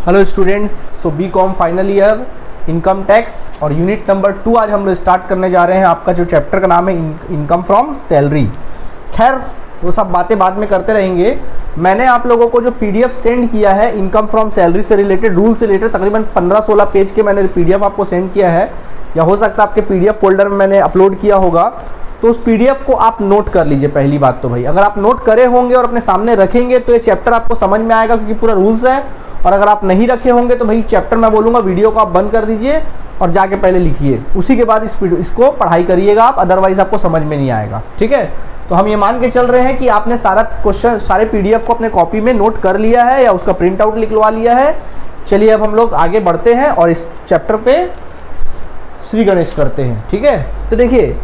Hello students, so BCom final year income tax और unit number 2 आज हम लोग स्टार्ट करने जा रहे हैं। आपका जो चैप्टर का नाम है इनकम फ्रॉम सैलरी। खैर वो सब बातें बाद में करते रहेंगे। मैंने आप लोगों को जो पीडीएफ सेंड किया है इनकम फ्रॉम सैलरी से रिलेटेड, रूल से रिलेटेड, तकरीबन 15-16 पेज के मैंने पीडीएफ आपको सेंड किया है, या हो सकता है आपके पीडीएफ फोल्डर में मैंने अपलोड किया होगा। तो उस पीडीएफ को आप नोट कर लीजिए। पहली बात तो भाई, अगर आप नोट करे होंगे और अपने सामने रखेंगे तो ये चैप्टर आपको समझ में आएगा, क्योंकि पूरा रूल्स है। और अगर आप नहीं रखे होंगे तो भाई चैप्टर मैं बोलूँगा वीडियो को आप बंद कर दीजिए और जाके पहले लिखिए, उसी के बाद इसको पढ़ाई करिएगा आप, अदरवाइज आपको समझ में नहीं आएगा। ठीक है, तो हम ये मान के चल रहे हैं कि आपने सारा क्वेश्चन, सारे पीडीएफ को अपने कॉपी में नोट कर लिया है या उसका प्रिंट आउट निकलवा लिया है। चलिए अब हम लोग आगे बढ़ते हैं और इस चैप्टर पे श्री गणेश करते हैं। ठीक है, तो देखिए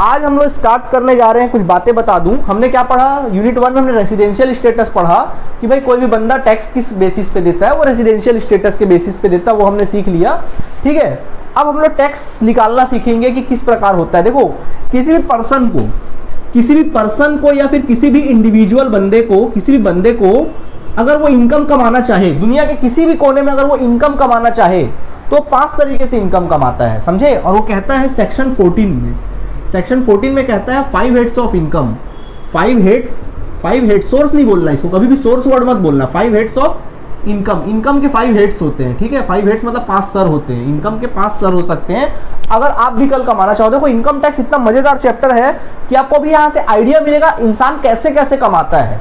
आज हम लोग स्टार्ट करने जा रहे हैं। कुछ बातें बता दूं, हमने क्या पढ़ा यूनिट 1 में, हमने रेसिडेंशियल स्टेटस पढ़ा कि भाई कोई भी बंदा टैक्स किस बेसिस पे देता है, वो रेसिडेंशियल स्टेटस के बेसिस पे देता है, वो हमने सीख लिया। ठीक है, अब हम लोग टैक्स निकालना सीखेंगे कि किस प्रकार होता है। देखो किसी भी पर्सन को या फिर किसी भी इंडिविजुअल बंदे को, किसी भी बंदे को अगर वो इनकम कमाना चाहे, दुनिया के किसी भी कोने में अगर वो इनकम कमाना चाहे तो 5 तरीके से इनकम कमाता है, समझे। और वो कहता है सेक्शन 14 में कहता है 5 heads of income. 5 head source नहीं बोलना इसको, कभी भी सोर्स वर्ड मत बोलना। 5 हेड्स ऑफ इनकम के 5 हेड्स होते हैं। ठीक है, 5 हेड्स मतलब 5 सर होते हैं, इनकम के 5 सर हो सकते हैं अगर आप भी कल कमाना चाहो। देखो इनकम टैक्स इतना मजेदार चैप्टर है कि आपको भी यहाँ से आइडिया मिलेगा इंसान कैसे कैसे कमाता है।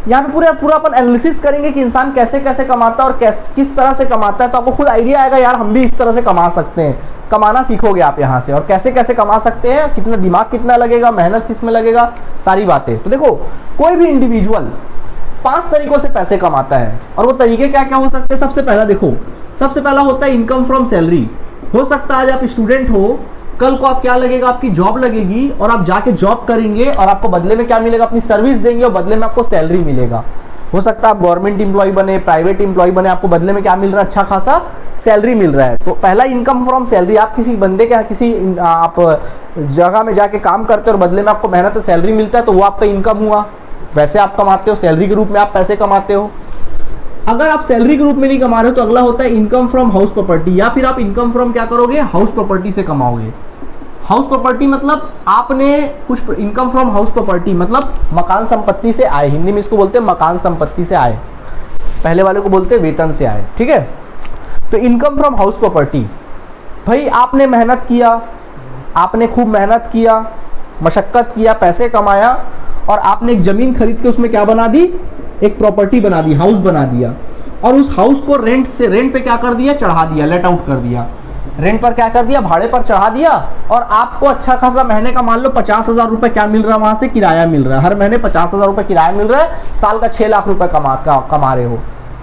यहाँ पे पूरा अपन एनालिसिस करेंगे कि इंसान कैसे कैसे कमाता है और किस तरह से कमाता है, तो आपको खुद आइडिया आएगा यार हम भी इस तरह से कमा सकते हैं। कमाना सीखोगे आप यहाँ से, और कैसे कैसे कमा सकते हैं, कितना दिमाग कितना लगेगा, मेहनत किसमें लगेगा, सारी बातें। तो देखो कोई भी इंडिविजुअल 5 तरीकों से पैसे कमाता है, और वो तरीके क्या क्या हो सकते हैं। सबसे पहला होता है इनकम फ्रॉम सैलरी। हो सकता है आज आप स्टूडेंट हो, कल को आप क्या लगेगा, आपकी जॉब लगेगी और आप जाके जॉब करेंगे और आपको बदले में क्या मिलेगा, अपनी सर्विस देंगे और बदले में आपको सैलरी मिलेगा। हो सकता है आप गवर्नमेंट एम्प्लॉय बने, प्राइवेट एम्प्लॉय बने, आपको बदले में क्या मिल रहा है, अच्छा खासा सैलरी मिल रहा है। तो पहला इनकम फ्रॉम सैलरी, आप किसी बंदे के किसी आप जगह में जाके काम करते हो और बदले में आपको मेहनत सैलरी मिलता है, तो वो आपका इनकम हुआ। वैसे आप कमाते हो, सैलरी के रूप में आप पैसे कमाते हो। अगर आप सैलरी के रूप में नहीं कमा रहे हो तो अगला होता है इनकम फ्रॉम हाउस प्रॉपर्टी, या फिर आप इनकम फ्रॉम क्या करोगे, हाउस प्रॉपर्टी से कमाओगे। हाउस प्रॉपर्टी मतलब आपने कुछ इनकम फ्रॉम हाउस प्रॉपर्टी मतलब मकान संपत्ति से आए, हिंदी में इसको बोलते हैं मकान संपत्ति से आए, पहले वाले को बोलते हैं वेतन से आए। ठीक है, तो इनकम फ्रॉम हाउस प्रॉपर्टी, भाई आपने मेहनत किया, आपने खूब मेहनत किया, मशक्कत किया, पैसे कमाया, और आपने एक जमीन खरीद के उसमें क्या बना दी, एक प्रॉपर्टी बना दी, हाउस बना दिया, और उस हाउस को रेंट पे क्या कर दिया, चढ़ा दिया, लेट आउट कर दिया। रेंट पर क्या कर दिया, भाड़े पर चढ़ा दिया, और आपको अच्छा खासा महीने का मान लो 50,000 रुपए क्या मिल रहा है, वहां से किराया मिल रहा है। हर महीने 50,000 रुपए किराया मिल रहा है, साल का 6 लाख रुपए कमा रहे हो।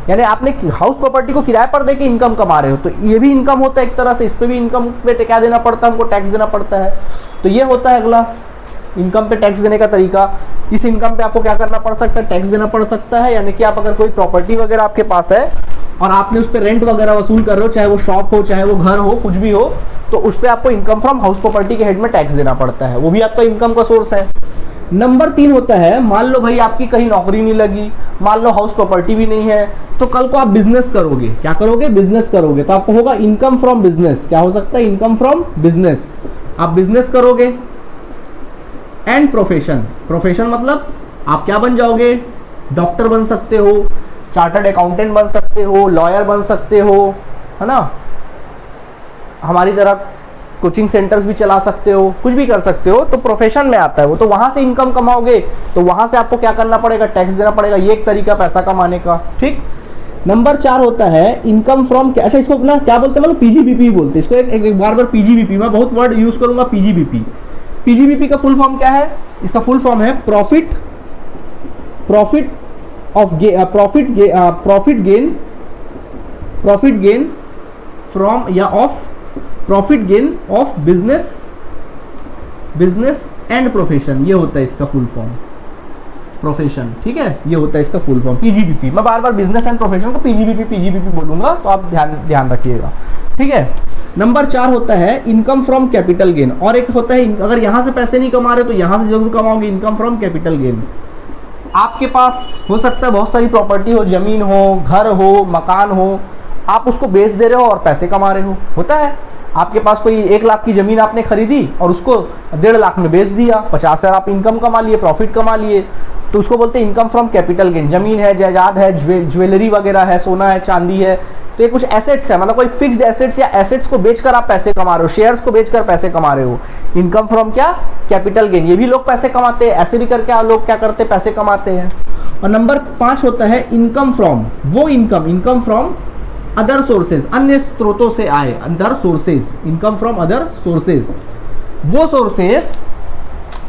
यानी आपने हाउस प्रॉपर्टी को किराए पर देके इनकम कमा रहे हो, तो ये भी इनकम होता है एक तरह से। इस पे भी इनकम पे क्या देना पड़ता है, हमको टैक्स देना पड़ता है। तो ये होता है अगला इनकम पे टैक्स देने का तरीका। इस इनकम पे आपको क्या करना पड़ सकता है, टैक्स देना पड़ सकता है। यानी कि आप अगर कोई प्रॉपर्टी वगैरह आपके पास है और आपने उस पर रेंट वगैरह वसूल कर रहे हो, चाहे वो शॉप हो, चाहे वो घर हो, कुछ भी हो, तो उस पर आपको इनकम फ्रॉम हाउस प्रॉपर्टी के हेड में टैक्स देना पड़ता है, वो भी आपका इनकम का सोर्स है। नंबर 3 होता है, मान लो भाई आपकी कहीं नौकरी नहीं लगी, मान लो हाउस प्रॉपर्टी भी नहीं है, तो कल को आप बिजनेस करोगे। क्या करोगे, बिजनेस करोगे, तो आपको होगा इनकम फ्रॉम बिजनेस। क्या हो सकता है, इनकम फ्रॉम बिजनेस। आप बिजनेस करोगे। एंड प्रोफेशन मतलब आप क्या बन जाओगे, डॉक्टर बन सकते हो, चार्टर्ड अकाउंटेंट बन सकते हो, लॉयर बन सकते हो, है ना, हमारी तरह कोचिंग सेंटर्स भी चला सकते हो, कुछ भी कर सकते हो। तो प्रोफेशन में आता है वो, तो वहां से इनकम कमाओगे, तो वहां से आपको क्या करना पड़ेगा, टैक्स देना पड़ेगा। ये एक तरीका पैसा कमाने का। ठीक, नंबर 4 होता है इनकम फ्रॉम, अच्छा इसको अपना क्या बोलते हैं, मतलब पीजीबीपी बोलते हैं इसको। एक बार पीजीबीपी, मैं बहुत वर्ड यूज करूंगा, पीजीबीपी का फुल फॉर्म क्या है, इसका फुल फॉर्म है प्रॉफिट गेन फ्रॉम या of, profit gain of business and profession. ये होता है इसका फुल फॉर्म, प्रोफेशन। ठीक है, ये होता है इसका फुल फॉर्म पीजीबीपी। मैं बार बार बिजनेस एंड प्रोफेशन को पीजीबीपी बोलूंगा, तो आप ध्यान रखिएगा। ठीक है, नंबर 4 होता है इनकम फ्रॉम कैपिटल गेन, और एक होता है अगर यहां से पैसे नहीं कमा रहे तो यहां से जरूर कमाओगे, इनकम फ्रॉम कैपिटल गेन। आपके पास हो सकता है बहुत सारी प्रॉपर्टी हो, जमीन हो, घर हो, मकान हो, आप उसको बेच दे रहे हो और पैसे कमा रहे हो। होता है, आपके पास कोई 1 लाख की जमीन आपने खरीदी और उसको 1.5 लाख में बेच दिया, 50,000 आप इनकम कमा लिए, प्रॉफिट कमा लिए, तो उसको बोलते हैं इनकम फ्रॉम कैपिटल गेन। जमीन है, जायदाद है, ज्वेलरी वगैरह है, सोना है, चांदी है, तो ये कुछ एसेट्स है, मतलब कोई फिक्स्ड एसेट्स या एसेट्स को बेचकर आप पैसे कमा रहे हो, शेयर्स को बेचकर पैसे कमा रहे हो। इनकम फ्रॉम क्या? Capital gain. ये भी लोग पैसे कमाते हैं, ऐसे भी करके लोग क्या करते हैं, पैसे कमाते हैं। और नंबर 5 होता है इनकम फ्रॉम, वो इनकम फ्रॉम अदर सोर्सेज, अन्य स्रोतों से आए, other sources, income from other sources, वो sources,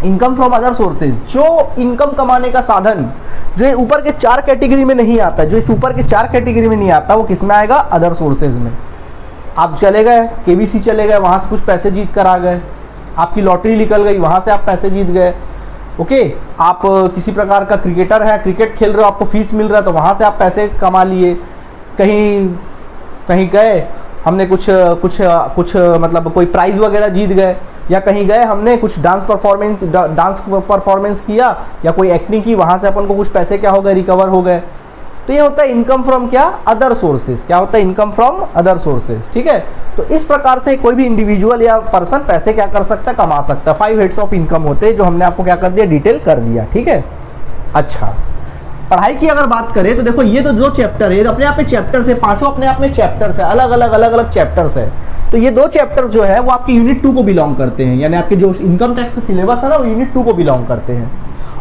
income from other sources, जो इनकम कमाने का साधन जो ऊपर के 4 कैटेगरी में नहीं आता, जो इस ऊपर के 4 कैटेगरी में नहीं आता, वो किस में आएगा? अदर सोर्सेज में। आप चले गए केबीसी चले गए, वहां से कुछ पैसे जीत कर आ गए, आपकी लॉटरी निकल गई, वहां से आप पैसे जीत गए। ओके, आप किसी प्रकार का क्रिकेटर है, क्रिकेट खेल रहे हो, आपको फीस मिल रहा है, तो वहां से आप पैसे कमा लिए। कहीं गए, हमने कुछ मतलब कोई प्राइज वगैरह जीत गए, या कहीं गए हमने कुछ डांस परफॉर्मेंस किया या कोई एक्टिंग की, वहां से अपन को कुछ पैसे क्या हो गए? रिकवर हो गए। तो ये होता है इनकम फ्रॉम क्या? Other sources. क्या होता है? Income from other sources. ठीक है, तो इस प्रकार से कोई भी इंडिविजुअल या पर्सन पैसे क्या कर सकता है? कमा सकता है। 5 हेड्स ऑफ इनकम होते हैं, जो हमने आपको क्या कर दिया? डिटेल कर दिया। ठीक है, अच्छा, पढ़ाई की अगर बात करें तो देखो, ये तो जो चैप्टर है, अपने आप में चैप्टर्स है, पांचों अपने आप में चैप्टर्स है, अलग अलग चैप्टर्स है। तो ये 2 चैप्टर्स जो है वो आपके यूनिट 2 को बिलोंग करते हैं, यानी आपके जो इनकम टैक्स का सिलेबस है ना, वो यूनिट 2 को बिलोंग करते हैं।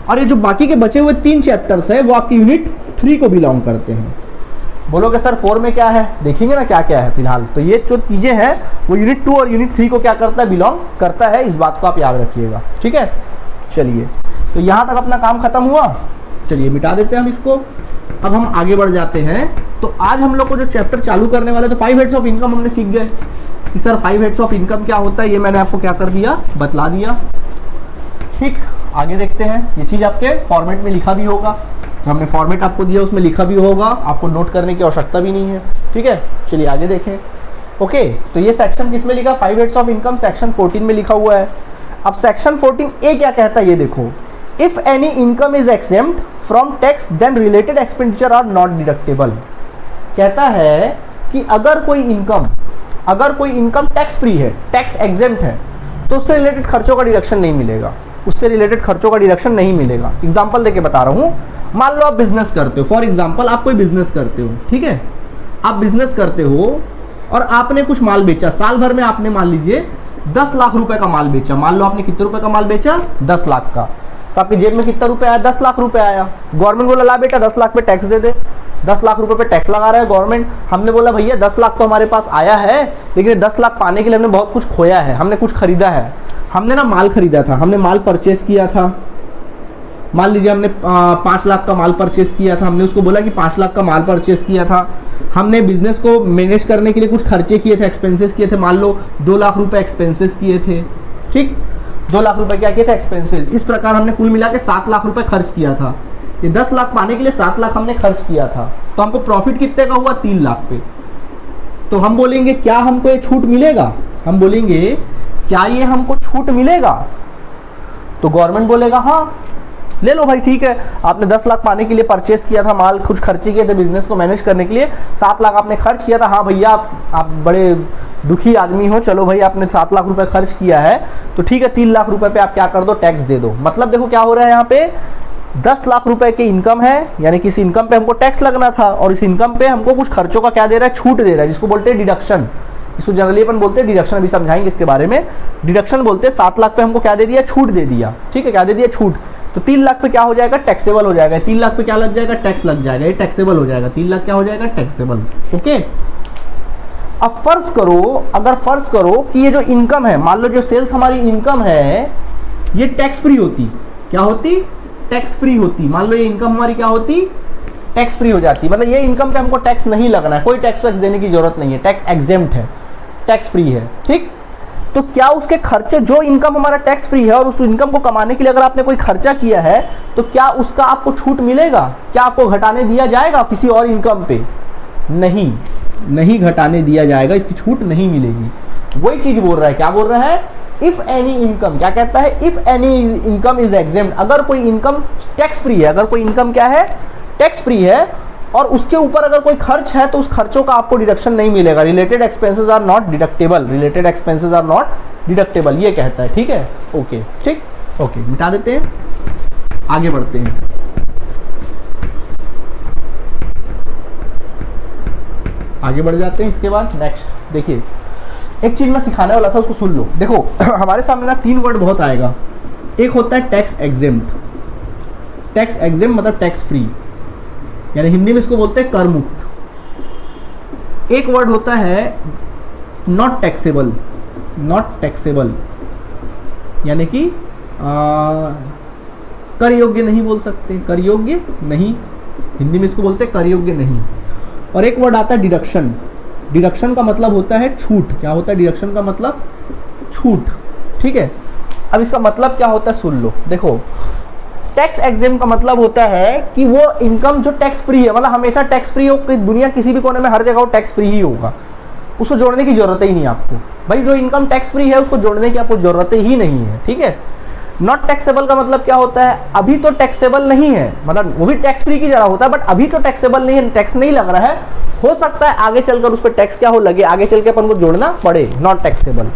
और ये जो बाकी के बचे हुए 3 चैप्टर्स है, वो आपके यूनिट 3 को बिलोंग करते हैं। बोलोगे सर 4 में क्या है? देखेंगे ना क्या क्या है फिलहाल। तो ये जो चीजें हैं वो यूनिट 2 और यूनिट 3 को क्या करता है? बिलोंग करता है। इस बात को आप याद रखिएगा। ठीक है, चलिए, तो यहां तक अपना काम खत्म हुआ। चलिए मिटा देते हैं हम इसको। अब हम आगे बढ़ जाते हैं। तो आज हम लोग को जो चैप्टर चालू करने वाले, तो 5 हेड्स ऑफ इनकम हमने सीख गए कि सर 5 हेड्स ऑफ इनकम क्या होता है, ये मैंने आपको क्या कर दिया? बतला दिया। ठीक, आगे देखते हैं। ये चीज आपके फॉर्मेट में लिखा भी होगा, जो हमने फॉर्मेट आपको दिया उसमें लिखा भी होगा, आपको नोट करने की आवश्यकता भी नहीं है। ठीक है, चलिए आगे देखें। ओके, तो ये सेक्शन किस में लिखा? 5 हेड्स ऑफ इनकम सेक्शन 14 में लिखा हुआ है। अब सेक्शन 14A क्या कहता है, ये देखो। If any income is exempt from tax, then related expenditure are not deductible। कहता है कि अगर कोई इनकम टैक्स फ्री है, टैक्स एग्जेम्प्ट है, तो उससे रिलेटेड खर्चों का डिडक्शन नहीं मिलेगा, उससे रिलेटेड खर्चों का डिडक्शन नहीं मिलेगा। एग्जांपल देके बता रहा हूँ। मान लो आप बिजनेस करते हो, फॉर एग्जांपल आप कोई बिजनेस करते हो, ठीक है, आप बिजनेस करते हो और आपने कुछ माल बेचा, साल भर में आपने मान लीजिए 10 लाख रुपए का माल बेचा। मान लो आपने कितने रुपए का माल बेचा? 10 लाख का। तो आपकी जेब में कितना रुपए आया? 10 लाख रुपए आया। गवर्नमेंट बोला ला बेटा 10 लाख पे टैक्स दे दे। 10 लाख रुपए पे टैक्स लगा रहा है गवर्नमेंट। हमने बोला भैया 10 लाख तो हमारे पास आया है, लेकिन 10 लाख पाने के लिए हमने बहुत कुछ खोया है, हमने कुछ खरीदा है। हमने ना माल खरीदा था, हमने माल परचेस किया था। मान लीजिए हमने 5 लाख का माल परचेस किया था, हमने उसको बोला कि 5 लाख का माल परचेस किया था। हमने बिजनेस को मैनेज करने के लिए कुछ खर्चे किए थे, एक्सपेंसेस किए थे, मान लो 2 लाख रुपए एक्सपेंसेस किए थे। ठीक, 2 लाख रुपए क्या किए थे? एक्सपेंसेस। इस प्रकार हमने कुल मिला के 7 लाख रुपए खर्च किया था। ये 10 लाख पाने के लिए 7 लाख हमने खर्च किया था, तो हमको प्रॉफिट कितने का हुआ? 3 लाख पे। तो हम बोलेंगे क्या हमको ये छूट मिलेगा? हम बोलेंगे क्या ये हमको छूट मिलेगा? तो गवर्नमेंट बोलेगा हाँ ले लो भाई, ठीक है, आपने 10 लाख पाने के लिए परचेस किया था माल, कुछ खर्चे किए थे बिजनेस को मैनेज करने के लिए, 7 लाख आपने खर्च किया था। हाँ भैया आप बड़े दुखी आदमी हो, चलो भाई आपने 7 लाख रुपए खर्च किया है, तो ठीक है 3 लाख रुपए पे आप क्या कर दो? टैक्स दे दो। मतलब देखो क्या हो रहा है यहाँ पे, 10 लाख रुपए की इनकम है, यानी किसी इनकम पे हमको टैक्स लगना था, और इस इनकम पे हमको कुछ खर्चों का क्या दे रहा है? छूट दे रहा है, जिसको बोलते हैं डिडक्शन। इसको जनरली अपन बोलते हैं डिडक्शन, अभी समझाएंगे इसके बारे में। डिडक्शन बोलते हैं। 7 लाख पे हमको क्या दे दिया? छूट दे दिया। ठीक है, क्या दे दिया? छूट। तो 3 लाख पे क्या हो जाएगा? टैक्सेबल हो जाएगा। 3 लाख पे क्या लग जाएगा? टैक्स लग जाएगा, ये टैक्सेबल हो जाएगा। 3 लाख क्या हो जाएगा? टैक्सेबल। ओके, अब फर्ज करो कि ये जो इनकम है, मान लो जो सेल्स हमारी इनकम है, ये टैक्स फ्री होती। क्या होती? टैक्स फ्री होती। मान लो ये इनकम हमारी क्या होती? टैक्स फ्री हो जाती। मतलब ये इनकम पे हमको टैक्स नहीं लगना है, कोई टैक्स वैक्स देने की जरूरत नहीं है, टैक्स एग्जेम्प्ट है, टैक्स फ्री है। ठीक, तो क्या उसके खर्चे, जो इनकम हमारा टैक्स फ्री है और उस इनकम को कमाने के लिए अगर आपने कोई खर्चा किया है, तो क्या उसका आपको छूट मिलेगा? क्या आपको घटाने दिया जाएगा किसी और इनकम पे? नहीं घटाने दिया जाएगा, इसकी छूट नहीं मिलेगी। वही चीज बोल रहा है। क्या बोल रहा है? इफ एनी इनकम, क्या कहता है? If any income is exempt, अगर कोई इनकम टैक्स फ्री है, अगर कोई इनकम क्या है? टैक्स फ्री है, और उसके ऊपर अगर कोई खर्च है तो उस खर्चों का आपको डिडक्शन नहीं मिलेगा। Related expenses are not deductible, related expenses are not deductible, ये कहता है। ठीक है, ओके, ठीक, ओके, मिटा देते हैं, आगे बढ़ते हैं। आगे बढ़ जाते हैं। इसके बाद नेक्स्ट देखिए, एक चीज मैं सिखाने वाला था, उसको सुन लो। देखो हमारे सामने ना 3 वर्ड बहुत आएगा। एक होता है टैक्स एग्जेम्प्ट। टैक्स एग्जेम्प्ट मतलब टैक्स फ्री, यानी हिंदी में इसको बोलते हैं कर मुक्त। एक वर्ड होता है नॉट टैक्सेबल। नॉट टैक्सेबल यानी कि कर योग्य नहीं बोल सकते, कर योग्य नहीं, हिंदी में इसको बोलते हैं कर योग्य नहीं। और एक वर्ड आता है डिडक्शन। डिडक्शन का मतलब होता है छूट। क्या होता है डिडक्शन का मतलब? छूट। ठीक है, अब इसका मतलब क्या होता है सुन लो। देखो टैक्स एग्जेम्प्ट का मतलब होता है कि वो इनकम जो टैक्स फ्री है, मतलब हमेशा टैक्स फ्री हो, दुनिया किसी भी कोने में हर जगह वो टैक्स फ्री ही होगा, उसको जोड़ने की जरूरत ही नहीं आपको। भाई जो इनकम टैक्स फ्री है उसको जोड़ने की आपको जरूरत ही नहीं है। ठीक है, नॉट टैक्सेबल का मतलब क्या होता है? अभी तो टैक्सेबल नहीं है, मतलब वो भी टैक्स फ्री की जगह होता है, बट अभी तो टैक्सेबल नहीं है, टैक्स नहीं लग रहा है। हो सकता है आगे चलकर उस पर टैक्स क्या हो लगे, आगे चल के अपन को जोड़ना पड़े, नॉट टैक्सेबल।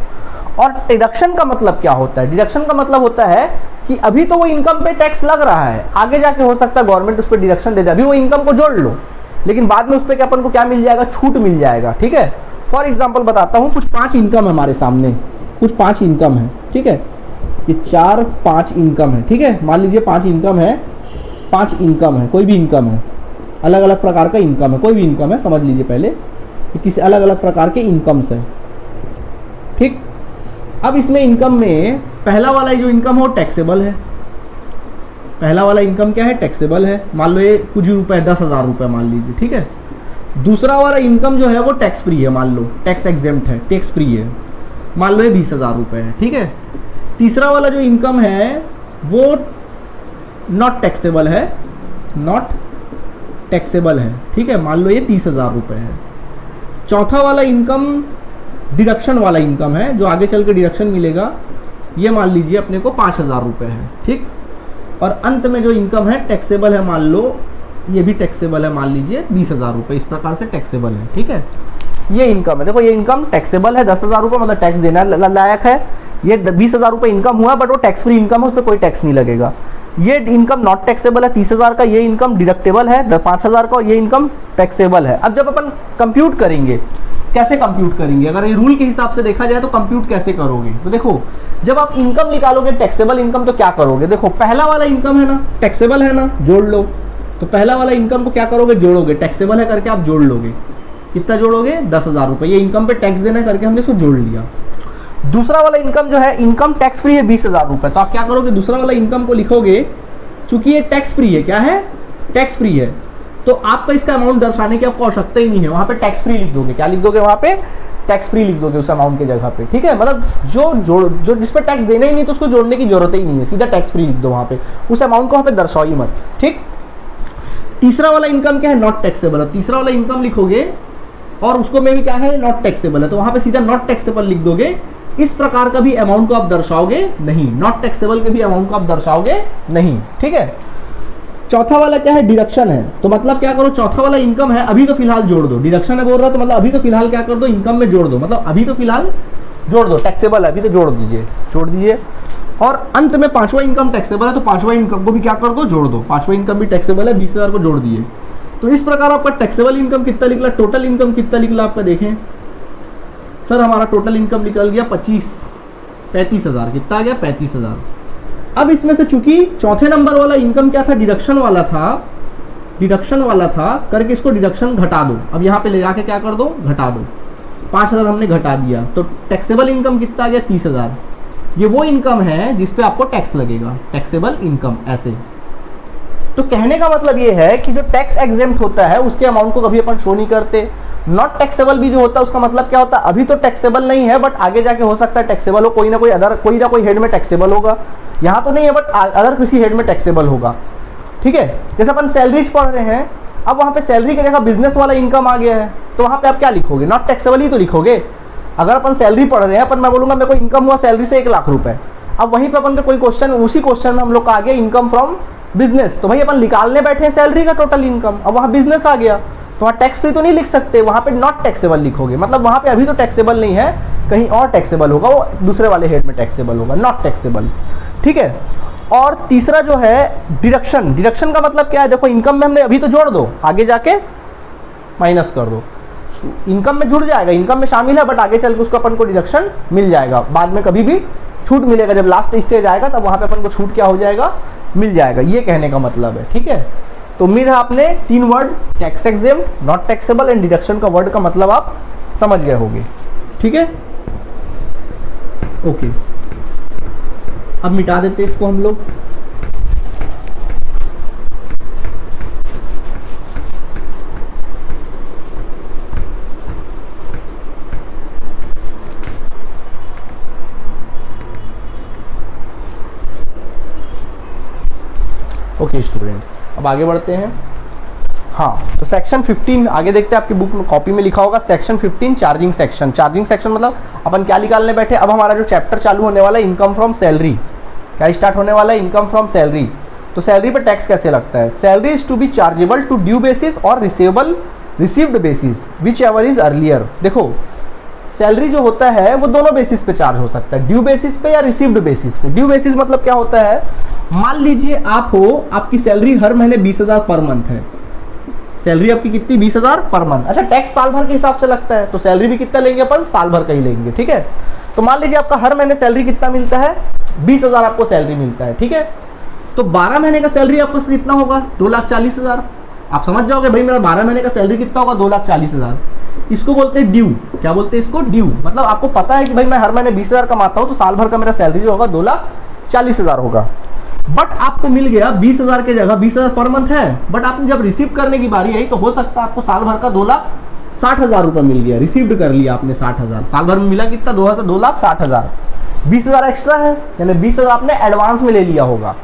और डिडक्शन का मतलब क्या होता है? डिडक्शन का मतलब होता है कि अभी तो वो इनकम पे टैक्स लग रहा है, आगे जाके हो सकता है गवर्नमेंट उस पर डिडक्शन दे दे, अभी वो इनकम को जोड़ लो, लेकिन बाद में उस पर अपन को क्या मिल जाएगा? छूट मिल जाएगा। ठीक है, फॉर एग्जाम्पल बताता हूँ, कुछ 5 इनकम है हमारे सामने, कुछ 5 इनकम है। ठीक है, ये 4-5 इनकम है। ठीक है, मान लीजिए 5 इनकम है, 5 इनकम है, कोई भी इनकम है, अलग अलग प्रकार का इनकम है, कोई भी इनकम है, समझ लीजिए पहले कि किसी अलग अलग प्रकार के इनकम्स है। ठीक, अब इसमें इनकम में पहला वाला जो इनकम हो टैक्सेबल है। पहला वाला इनकम क्या है? टैक्सेबल है। मान लो ये कुछ रुपए 10,000 रुपए मान लीजिए। ठीक है, दूसरा वाला इनकम जो है वो टैक्स फ्री है, मान लो टैक्स एग्जेम्प्ट है, टैक्स फ्री है, मान लो ये 20,000 रुपए है। ठीक है, तीसरा वाला जो इनकम है वो नॉट टैक्सेबल है, नॉट टैक्सेबल है। ठीक है, मान लो ये 30,000 रुपए है। चौथा वाला इनकम डिडक्शन वाला इनकम है, जो आगे चल के डिडक्शन मिलेगा, ये मान लीजिए अपने को 5,000 रुपए है। ठीक, और अंत में जो इनकम है टैक्सेबल है, मान लो ये भी टैक्सेबल है, मान लीजिए 20,000 रुपए, इस प्रकार से टैक्सेबल है। ठीक है, ये इनकम है। देखो ये इनकम टैक्सेबल है, 10,000 रुपए, मतलब टैक्स देना लायक है। ये 20,000 रुपए इनकम हुआ, बट वो टैक्स फ्री इनकम है, उस पर कोई टैक्स नहीं लगेगा। ये इनकम नॉट टैक्सेबल है 30,000 का, ये इनकम डिडक्टेबल है 5,000 का, और ये इनकम टैक्सेबल है। अब जब अपन कंप्यूट करेंगे, कैसे कंप्यूट करेंगे? अगर ये रूल के हिसाब से देखा जाए तो कंप्यूट कैसे करोगे? तो देखो जब आप इनकम निकालोगे टैक्सेबल इनकम, तो क्या करोगे? देखो पहला वाला इनकम है ना, टैक्सेबल है ना, जोड़ लो। तो पहला वाला इनकम को क्या करोगे? जोड़ोगे, टैक्सेबल है करके आप जोड़ लोगे। कितना जोड़ोगे? 10,000 रुपए। ये इनकम पे टैक्स देना है करके हमने इसको जोड़ लिया। दूसरा वाला इनकम जो है, इनकम टैक्स फ्री है 20,000 रुपए, तो आप क्या करोगे? दूसरा वाला इनकम को लिखोगे, चूंकि ये टैक्स फ्री है, क्या है? टैक्स फ्री है, तो आपका इसका अमाउंट दर्शाने की आपको आवश्यकता ही नहीं है, वहां पे टैक्स फ्री लिख दोगे। क्या लिख दोगे? वहां पे टैक्स फ्री लिख दोगे उस अमाउंट की जगह पे। ठीक है, मतलब जो जिस पे टैक्स देना ही नहीं तो उसको जोड़ने की जरूरत ही नहीं है, सीधा टैक्स फ्री लिख दो वहां पे, उस अमाउंट को वहां पे दर्शाओ ही मत। ठीक, तीसरा वाला इनकम क्या है? नॉट टैक्सेबल है। तीसरा वाला इनकम लिखोगे और उसको में भी क्या है? नॉट टैक्सेबल है, तो वहां पे सीधा नॉट टैक्सेबल लिख दोगे। इस प्रकार का भी अमाउंट को आप दर्शाओगे नहीं, नॉट टैक्सेबल के भी अमाउंट को आप दर्शाओगे नहीं। ठीक है, चौथा वाला क्या है? डिडक्शन है, तो मतलब क्या करो? चौथा वाला इनकम है, अभी तो फिलहाल जोड़ दो। डिडक्शन है बोल रहा है तो मतलब अभी तो फिलहाल क्या कर दो? इनकम में जोड़ दो, मतलब अभी तो फिलहाल जोड़ दो, टैक्सेबल है अभी तो जोड़ दीजिए, छोड़ दीजिए। और अंत में पांचवा इनकम टैक्सेबल है, तो पांचवा इनकम को भी क्या कर दो? जोड़ दो। पांचवा इनकम भी टैक्सेबल है, 20,000 को जोड़ दिए। तो इस प्रकार आपका टैक्सेबल इनकम कितना निकला, टोटल इनकम कितना निकला आपका देखें सर। हमारा टोटल इनकम निकल गया 35,000। कितना आ गया? 35,000। अब इसमें से चूंकि चौथे नंबर वाला इनकम क्या था? डिडक्शन वाला था, डिडक्शन वाला था करके इसको डिडक्शन घटा दो। अब यहाँ पे ले जाके क्या कर दो? घटा दो। 5,000 हमने घटा दिया, तो टैक्सेबल इनकम कितना आ गया? 30,000। ये वो इनकम है जिसपे आपको टैक्स लगेगा, टैक्सेबल इनकम। ऐसे तो कहने का मतलब ये है कि जो टैक्स एग्जेम्प्ट होता है उसके अमाउंट को कभी अपन शो नहीं करते। नॉट टैक्सेबल भी जो होता है उसका मतलब क्या होता है? अभी तो टैक्सेबल नहीं है, बट आगे जाके हो सकता है टैक्सेबल हो, कोई ना कोई हेड में टैक्सेबल होगा। यहाँ तो नहीं है, बट अदर किसी हेड में टैक्सेबल होगा। ठीक है, जैसे अपन सैलरीज पढ़ रहे हैं, अब वहाँ पे सैलरी की जगह बिजनेस वाला इनकम आ गया है, तो वहाँ पे आप क्या लिखोगे? नॉट टैक्सेबल ही तो लिखोगे। अगर अपन सैलरी पढ़ रहे हैं, अपन मैं बोलूंगा मेरे को इनकम हुआ सैलरी से 1 लाख रुपए, अब वहीं पे अपन का कोई क्वेश्चन, उसी क्वेश्चन में हम लोग का आ गया इनकम फ्रॉम बिजनेस, तो भाई अपन निकालने बैठे हैं सैलरी का टोटल इनकम, अब वहाँ बिजनेस आ गया तो वहाँ टैक्स फ्री तो नहीं लिख सकते, वहाँ पे नॉट टैक्सेबल लिखोगे, मतलब वहाँ पे अभी तो टैक्सेबल नहीं है, कहीं और टैक्सेबल होगा, वो दूसरे वाले हेड में टैक्सेबल होगा, नॉट टैक्सेबल, ठीक है। और तीसरा जो है डिडक्शन, डिडक्शन का मतलब क्या है, देखो इनकम में हमने अभी तो जोड़ दो, आगे जाके माइनस कर दो, इनकम में जुड़ जाएगा, इनकम में शामिल है, बट आगे चल के उसको अपन को डिडक्शन मिल जाएगा, बाद में कभी भी छूट मिलेगा, जब लास्ट स्टेज आएगा तब वहाँ पे अपन को छूट क्या हो जाएगा, मिल जाएगा, ये कहने का मतलब है, ठीक है। तो उम्मीद है आपने 3 word tax exempt, not taxable and deduction का वर्ड का मतलब आप समझ गए होंगे, ठीक है, ओके। अब मिटा देते हैं इसको हम लोग। ओके स्टूडेंट्स, अब आगे बढ़ते हैं। हाँ, तो सेक्शन 15 आगे देखते हैं, आपकी बुक में कॉपी में लिखा होगा section 15 charging section. Charging section मतलब अपन क्या निकालने बैठे, अब हमारा जो चैप्टर चालू होने वाला है इनकम फ्रॉम सैलरी, क्या स्टार्ट होने वाला है, इनकम फ्रॉम सैलरी। तो सैलरी पर टैक्स कैसे लगता है, salary is to be chargeable to due basis और received basis whichever is earlier. देखो सैलरी जो होता है वो दोनों बेसिस पे चार्ज हो सकता है, ड्यू बेसिस पे या रिसीव्ड बेसिस पे। ड्यू बेसिस मतलब क्या होता है, मान लीजिए आप हो, आपकी सैलरी हर महीने 20,000 पर मंथ है, सैलरी आपकी कितनी 20,000 पर मंथ। अच्छा टैक्स साल भर के हिसाब से लगता है, तो सैलरी भी कितना लेंगे अपन, साल भर का ही लेंगे, ठीक है। तो मान लीजिए आपका हर महीने सैलरी कितना मिलता है, 20,000 आपको सैलरी मिलता है, ठीक है। तो 12 महीने का सैलरी आपको कितना होगा, 2,40,000। आप समझ जाओगे भाई मेरा 12 महीने का सैलरी कितना होगा, 2,40,000। इसको बोलते हैं ड्यू, क्या बोलते हैं इसको, ड्यू। मतलब आपको पता है कि भाई मैं हर महीने 20,000 कमाता हूं, तो साल भर का मेरा सैलरी जो होगा 2,40,000 होगा। बट आपको मिल गया 20,000 के जगह 20,000 पर मंथ है, बट आपने जब रिसीव करने की बारी आई तो हो सकता है आपको साल भर का 2,60,000 रुपए मिल गया, रिसीव्ड कर लिया आपने 60,000, साल भर में मिला कितना, 2,60,000। 20,000 एक्स्ट्रा है, यानी 20,000 आपने एडवांस में ले लिया होगा,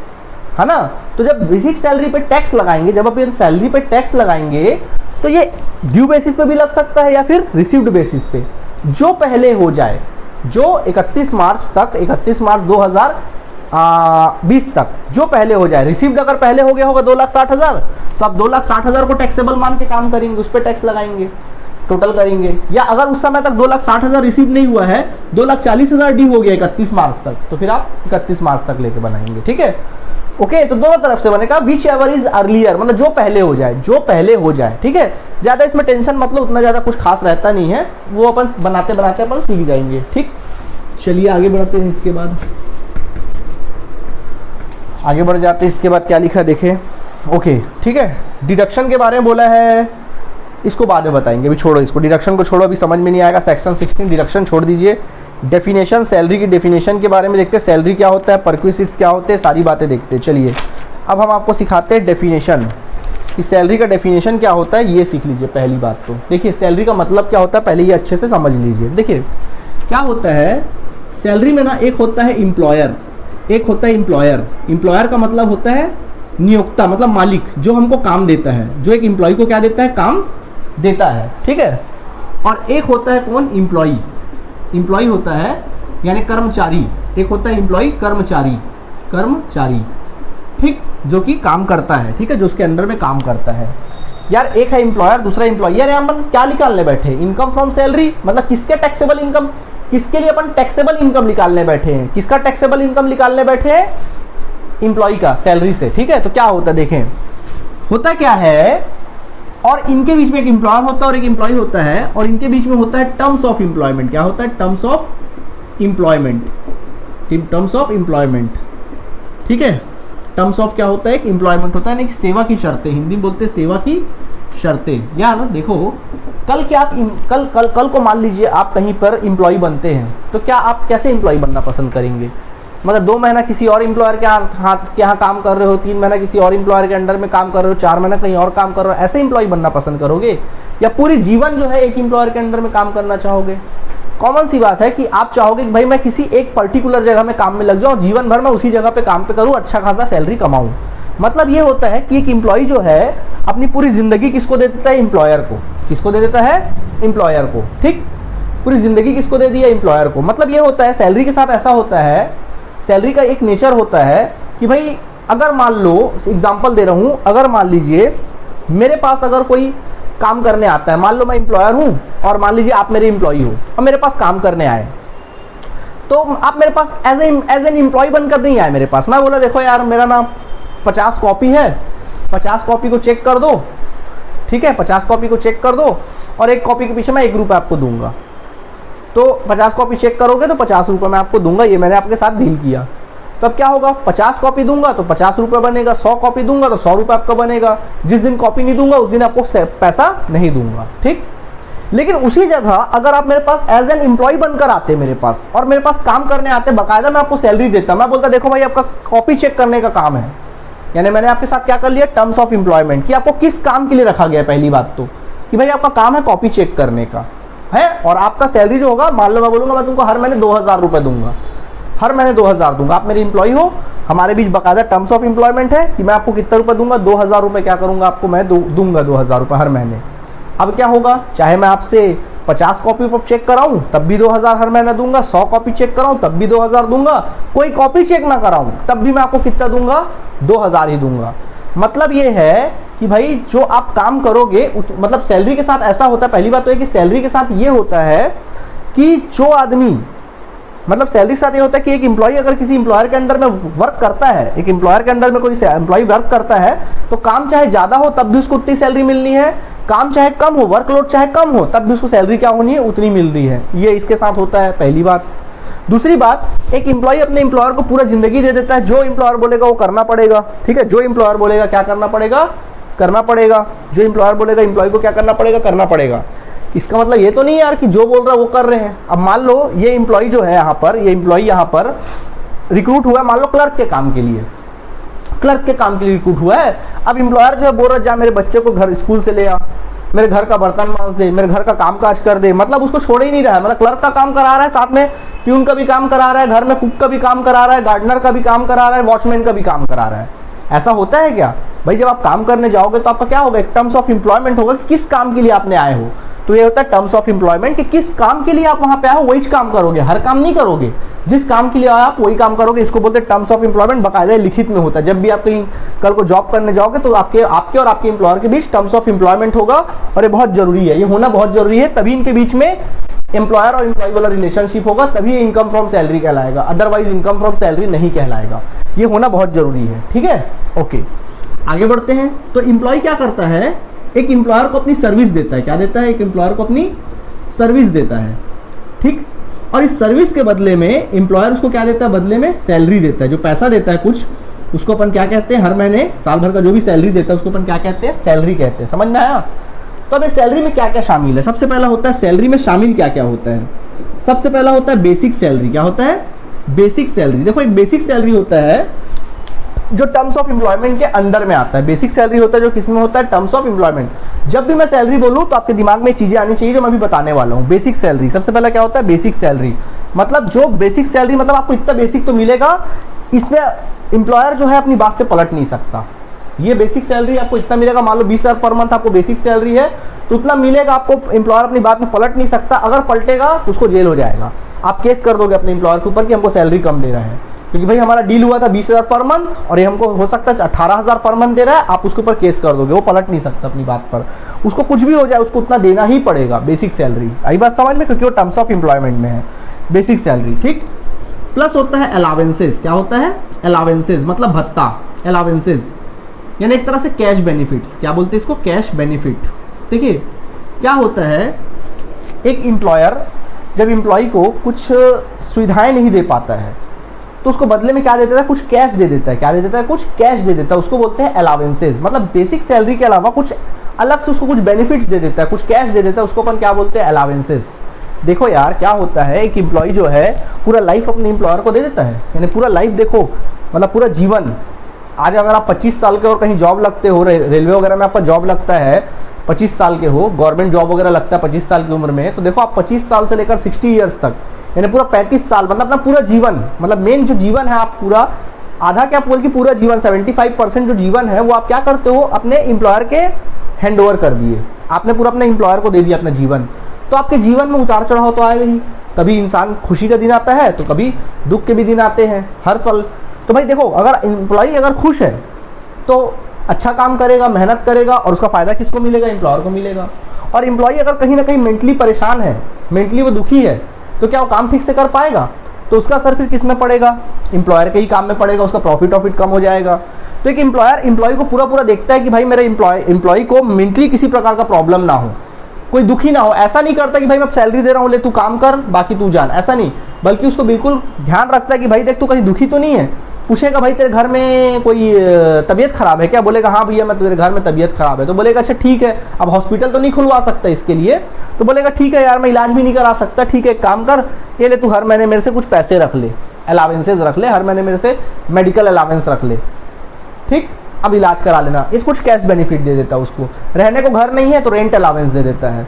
है ना। तो जब बेसिक सैलरी पे टैक्स लगाएंगे, जब अपन सैलरी पे टैक्स लगाएंगे तो ये ड्यू बेसिस पे भी लग सकता है या फिर रिसीव्ड बेसिस पे, जो पहले हो जाए, जो 31 मार्च 2020 तक जो पहले हो जाए। रिसीव्ड अगर पहले हो गया होगा 2,60,000 तो आप 2,60,000 को टैक्सेबल मान के काम करेंगे, उस पर टैक्स लगाएंगे, टोटल करेंगे। या अगर उस समय तक 2,60,000 रिसीव नहीं हुआ है, 2,40,000 ड्यू हो गया 31 मार्च तक, तो फिर आप 31 मार्च तक लेके बनाएंगे, ठीक है। ओके, तो दोनों तरफ से बनेगा, विच एवर इज अर्लियर, मतलब जो पहले हो जाए, जो पहले हो जाए, ठीक है। ज्यादा इसमें टेंशन मतलब उतना ज्यादा कुछ खास रहता नहीं है, वो अपन बनाते बनाते अपन सीख जाएंगे, ठीक। चलिए आगे बढ़ते हैं, इसके बाद आगे बढ़ जाते हैं। इसके बाद क्या लिखा देखें, ओके ठीक है। डिडक्शन के बारे में बोला है, इसको बाद में बताएंगे, अभी छोड़ो इसको, डिडक्शन को छोड़ो, अभी समझ में नहीं आएगा। सेक्शन 16 डिडक्शन छोड़ दीजिए। डेफिनेशन, सैलरी की डेफिनेशन के बारे में देखते हैं, सैलरी क्या होता है, परक्विजिट्स क्या होते हैं, सारी बातें देखते हैं। चलिए अब हम आपको सिखाते हैं डेफिनेशन, कि सैलरी का डेफिनेशन क्या होता है, ये सीख लीजिए। पहली बात तो देखिए सैलरी का मतलब क्या होता है, पहले ये अच्छे से समझ लीजिए। देखिए क्या होता है सैलरी में ना, एक होता है एम्प्लॉयर, एक होता है एम्प्लॉयर। एम्प्लॉयर का मतलब होता है नियोक्ता, मतलब मालिक, जो हमको काम देता है, जो एक एम्प्लॉय को क्या देता है, काम देता है, ठीक है। और एक होता है कौन, एम्प्लॉई। एम्प्लॉई होता है यानी कर्मचारी, एक होता है एम्प्लॉई कर्मचारी, कर्मचारी, ठीक, जो कि काम करता है, ठीक है, जो उसके अंडर में काम करता है। यार एक है एम्प्लॉयर, दूसरा एम्प्लॉई। यार हम क्या निकालने बैठे, इनकम फ्रॉम सैलरी, मतलब किसके टैक्सेबल इनकम, किसके लिए अपन टैक्सेबल इनकम निकालने बैठे हैं, किसका टैक्सेबल इनकम निकालने बैठे हैं, एम्प्लॉई का, सैलरी से, ठीक है। तो क्या होता है देखें, होता क्या है, और इनके बीच में एक एम्प्लॉयर होता है और एक एम्प्लॉय होता है, और इनके बीच में होता है टर्म्स ऑफ एम्प्लॉयमेंट। क्या होता है, terms of employment, terms of employment, ठीक है। टर्म्स ऑफ क्या होता है, एक एम्प्लॉयमेंट होता है, यानी सेवा की शर्तें, हिंदी में बोलते हैं सेवा की शर्तें। यार देखो कल क्या आप कल को मान लीजिए आप कहीं पर एम्प्लॉय बनते हैं, तो क्या आप कैसे एम्प्लॉय बनना पसंद करेंगे, मतलब 2 महीना किसी और एम्प्लॉयर के यहाँ काम कर रहे हो, 3 महीना किसी और एम्प्लॉयर के अंडर में काम कर रहे हो, 4 महीना कहीं और काम कर रहे हो, ऐसे एम्प्लॉय बनना पसंद करोगे, या पूरी जीवन जो है एक एम्प्लॉयर के अंडर में काम करना चाहोगे। कॉमन सी बात है कि आप चाहोगे कि भाई मैं किसी एक पर्टिकुलर जगह में काम में लग जाऊं, जीवन भर मैं उसी जगह पे काम पे करूं, अच्छा खासा सैलरी कमाऊं। मतलब ये होता है कि एक एम्प्लॉय जो है अपनी पूरी जिंदगी किसको दे देता है, एम्प्लॉयर को। किसको दे देता है, एम्प्लॉयर को, ठीक, पूरी जिंदगी किसको दे दिया, एम्प्लॉयर को। मतलब ये होता है सैलरी के साथ ऐसा होता है, सैलरी का एक नेचर होता है कि भाई अगर मान लो एग्जांपल दे रहा हूं, अगर मान लीजिए मेरे पास अगर कोई काम करने आता है, मान लो मैं एम्प्लॉयर हूं और मान लीजिए आप मेरे एम्प्लॉई हो और मेरे पास काम करने आए, तो आप मेरे पास एज एन एम्प्लॉय बनकर नहीं आए मेरे पास। मैं बोला देखो यार मेरा ना 50 कॉपी है, 50 कॉपी को चेक कर दो, ठीक है, 50 कॉपी को चेक कर दो और एक कॉपी के पीछे मैं 1 रुपये आपको दूंगा। तो 50 कॉपी चेक करोगे तो 50 रुपये मैं आपको दूंगा, ये मैंने आपके साथ डील किया। तो अब क्या होगा, 50 कॉपी दूंगा तो 50 रुपये बनेगा, 100 कॉपी दूंगा तो 100 रुपये आपका बनेगा। जिस दिन कॉपी नहीं दूंगा उस दिन आपको पैसा नहीं दूंगा, ठीक। लेकिन उसी जगह अगर आप मेरे पास एज एन एम्प्लॉय बनकर आते मेरे पास और मेरे पास काम करने आते, बाकायदा मैं आपको सैलरी देता, मैं बोलता देखो भाई आपका कॉपी चेक करने का काम है, यानी मैंने आपके साथ क्या कर लिया, टर्म्स ऑफ एम्प्लॉयमेंट, कि आपको किस काम के लिए रखा गया। पहली बात तो कि भाई आपका काम है कॉपी चेक करने का है, और आपका सैलरी जो होगा, मान लो मैं बोलूंगा मैं तुमको हर महीने 2000 रुपये दूंगा, हर महीने 2000 दूंगा, आप मेरे एम्प्लॉय हो, हमारे बीच बाकायदा टर्म्स ऑफ एम्प्लॉयमेंट है कि मैं आपको कितना रुपये दूंगा, 2000 रुपये क्या करूंगा आपको मैं दूंगा 2000 रुपये हर महीने। अब क्या होगा, चाहे मैं आपसे 50 कॉपी पर चेक कराऊं तब भी 2000 हर महीना दूंगा, 100 कॉपी चेक कराऊं तब भी 2000 दूंगा, कोई कॉपी चेक ना कराऊं तब भी मैं आपको कितना दूंगा, 2000 ही दूंगा। मतलब ये है कि भाई जो आप काम करोगे मतलब सैलरी के साथ ऐसा होता है, पहली बात तो है कि सैलरी के साथ ये होता है कि जो आदमी मतलब सैलरी के साथ ये होता है कि एक एम्प्लॉय अगर किसी एम्प्लॉयर के अंडर में वर्क करता है, एक एम्प्लॉयर के अंडर में कोई एम्प्लॉय वर्क करता है, तो काम चाहे ज्यादा हो तब भी उसको उतनी सैलरी मिलनी है, काम चाहे कम हो, वर्कलोड चाहे कम हो तब भी उसको सैलरी क्या होनी है, उतनी मिल रही है। ये इसके साथ होता है, पहली बात। दूसरी बात, एक एम्प्लॉय अपने एम्प्लॉयर को पूरा जिंदगी दे देता है, जो एम्प्लॉयर बोलेगा वो करना पड़ेगा, ठीक है, जो एम्प्लॉयर बोलेगा क्या करना पड़ेगा, करना पड़ेगा, जो एम्प्लॉयर बोलेगा एम्प्लॉय को क्या करना पड़ेगा, करना पड़ेगा। इसका मतलब ये तो नहीं यार कि जो बोल रहा है वो कर रहे हैं। अब मान लो ये एम्प्लॉय जो है यहाँ पर, ये एम्प्लॉय यहाँ पर रिक्रूट हुआ है, मान लो क्लर्क के काम के लिए, क्लर्क के काम के लिए रिक्रूट हुआ है। अब एम्प्लॉयर जो है बोल रहा है जा मेरे बच्चे को घर स्कूल से ले आ, मेरे घर का बर्तन मांज दे, मेरे घर का काम काज कर दे, मतलब उसको छोड़ ही नहीं रहा है, मतलब क्लर्क का काम करा रहा है, साथ में प्यून का भी काम करा रहा है, घर में कुक का भी काम करा रहा है, गार्डनर का भी काम करा रहा है, वॉचमैन का भी काम करा रहा है। ऐसा होता है क्या भाई? जब आप काम करने जाओगे तो आपका क्या होगा, एक टर्म्स ऑफ एम्प्लॉयमेंट होगा कि किस काम के लिए आपने आए हो। तो ये होता है टर्म्स ऑफ एम्प्लॉयमेंट कि किस काम के लिए आप वहां पे आए हो वही काम करोगे, हर काम नहीं करोगे, जिस काम के लिए आए आप वही काम करोगे। इसको बोलते हैं टर्म्स ऑफ एम्प्लॉयमेंट, बाकायदा लिखित में होता है। जब भी आप कहीं कल को जॉब करने जाओगे तो आपके और आपके एम्प्लॉयर के बीच टर्म्स ऑफ एम्प्लॉयमेंट होगा, और ये बहुत जरूरी है, ये होना बहुत जरूरी है, तभी इनके बीच में एम्प्लॉयर और एम्प्लॉय वाला रिलेशनशिप होगा, तभी इनकम फ्रॉम सैलरी कहलाएगा, अदरवाइज इनकम फ्रॉम सैलरी नहीं कहलाएगा। ये होना बहुत जरूरी है, ठीक है। ओके, आगे बढ़ते हैं। तो एम्प्लॉय क्या करता है, एक एम्प्लॉयर को अपनी सर्विस देता है, क्या देता है, एक एम्प्लॉयर को अपनी सर्विस देता है, ठीक। और इस सर्विस के बदले में एम्प्लॉयर उसको क्या देता है, बदले में सैलरी देता है, जो पैसा देता है कुछ, उसको अपन क्या कहते हैं, हर महीने साल भर का जो भी सैलरी देता है उसको अपन क्या कहते हैं, सैलरी कहते हैं। समझ में आया? तो अब सैलरी में क्या क्या शामिल है, सबसे पहला होता है सैलरी में शामिल क्या क्या होता है। सबसे पहला होता है बेसिक सैलरी। क्या होता है, बेसिक सैलरी। देखो एक बेसिक सैलरी होता है जो टर्म्स ऑफ एम्प्लॉयमेंट के अंडर में आता है। बेसिक सैलरी होता है जो किसमें होता है, टर्म्स ऑफ एम्प्लॉयमेंट। जब भी मैं सैलरी बोलूं तो आपके दिमाग में चीजें आनी चाहिए जो मैं भी बताने वाला हूं। बेसिक सैलरी, सबसे पहला क्या होता है, बेसिक सैलरी। मतलब जो बेसिक सैलरी, मतलब आपको इतना बेसिक तो मिलेगा, इसमें एम्प्लॉयर जो है अपनी बात से पलट नहीं सकता। ये बेसिक सैलरी आपको इतना मिलेगा, मान लो 20,000 पर मंथ आपको बेसिक सैलरी है, तो उतना मिलेगा आपको, एम्प्लॉयर अपनी बात में पलट नहीं सकता। अगर पलटेगा तो उसको जेल हो जाएगा, आप केस कर दोगे अपने एम्प्लॉयर के ऊपर कि हमको सैलरी कम दे रहा है, क्योंकि भाई हमारा डील हुआ था 20,000 पर मंथ और ये हमको हो सकता है 18,000 पर मंथ दे रहा है, आप उसके ऊपर केस कर दोगे, वो पलट नहीं सकता अपनी बात पर, उसको कुछ भी हो जाए उसको उतना देना ही पड़ेगा। बेसिक सैलरी आई बात समझ में, क्योंकि वो टर्म्स ऑफ एम्प्लॉयमेंट में है बेसिक सैलरी, ठीक। प्लस होता है अलावेंसेस। क्या होता है, अलावेंसेस मतलब भत्ता, अलावेंसेस यानी एक तरह से कैश बेनिफिट्स। क्या बोलते हैं इसको, कैश बेनिफिट। देखिए क्या होता है, एक एम्प्लॉयर जब एम्प्लॉय को कुछ सुविधाएं नहीं दे पाता है तो उसको बदले में क्या दे देता है, कुछ कैश दे देता है। क्या दे देता है, कुछ कैश दे देता है, उसको बोलते हैं अलावेंसेस। मतलब बेसिक सैलरी के अलावा कुछ अलग से उसको कुछ बेनिफिट्स दे देता है, कुछ कैश दे देता है, उसको अपन क्या बोलते हैं, अलावेंसेस। देखो यार क्या होता है, एक एम्प्लॉय जो है पूरा लाइफ अपने एम्प्लॉयर को दे देता है, यानी पूरा लाइफ देखो, मतलब पूरा जीवन। आज अगर आप 25 साल के और कहीं जॉब लगते हो, रेलवे वगैरह में आपका जॉब लगता है, 25 साल के हो, गवर्नमेंट जॉब वगैरह लगता है 25 साल की उम्र में, तो देखो आप 25 साल से लेकर 60 ईयर्स तक, यानी पूरा 35 साल, मतलब अपना पूरा जीवन, मतलब मेन जो जीवन है आप पूरा, आधा क्या बोल के पूरा जीवन 75% जो जीवन है वो आप क्या करते हो, अपने एम्प्लॉयर के हैंड ओवर कर दिए, आपने पूरा अपने एम्प्लॉयर को दे दिया अपना जीवन। तो आपके जीवन में उतार चढ़ाव तो आएगा ही, कभी इंसान खुशी का दिन आता है तो कभी दुख के भी दिन आते हैं, हर पल तो भाई देखो, अगर एम्प्लॉई अगर खुश है तो अच्छा काम करेगा, मेहनत करेगा, और उसका फायदा किसको मिलेगा? एम्प्लॉयर को मिलेगा। और एम्प्लॉई अगर कहीं ना कहीं मेंटली परेशान है, मेंटली वो दुखी है, तो क्या वो काम ठीक से कर पाएगा? तो उसका असर फिर किस में पड़ेगा? एम्प्लॉयर के ही काम में पड़ेगा, उसका प्रॉफिट कम हो जाएगा। तो एक एम्प्लॉयर एम्प्लॉय को पूरा देखता है कि भाई मेरे एम्प्लॉय को मेंटली किसी प्रकार का प्रॉब्लम ना हो, कोई दुखी ना हो। ऐसा नहीं करता कि भाई मैं सैलरी दे रहा हूँ, ले तू काम कर, बाकी तू जान, ऐसा नहीं। बल्कि उसको बिल्कुल ध्यान रखता है कि भाई देख तू कहीं दुखी तो नहीं है। पूछेगा भाई तेरे घर में कोई तबीयत खराब है क्या? बोलेगा हाँ भैया मैं तेरे घर में तबीयत खराब है। तो बोलेगा अच्छा ठीक है, अब हॉस्पिटल तो नहीं खुलवा सकता इसके लिए, तो बोलेगा ठीक है यार मैं इलाज भी नहीं करा सकता, ठीक है एक काम कर, ये ले तू हर महीने मेरे से कुछ पैसे रख ले, अलावेंसेज रख ले, हर महीने मेरे से मेडिकल अलावेंस रख ले, ठीक, अब इलाज करा लेना। ये कुछ कैश बेनिफिट दे देता है उसको। रहने को घर नहीं है तो रेंट अलावेंस दे देता है,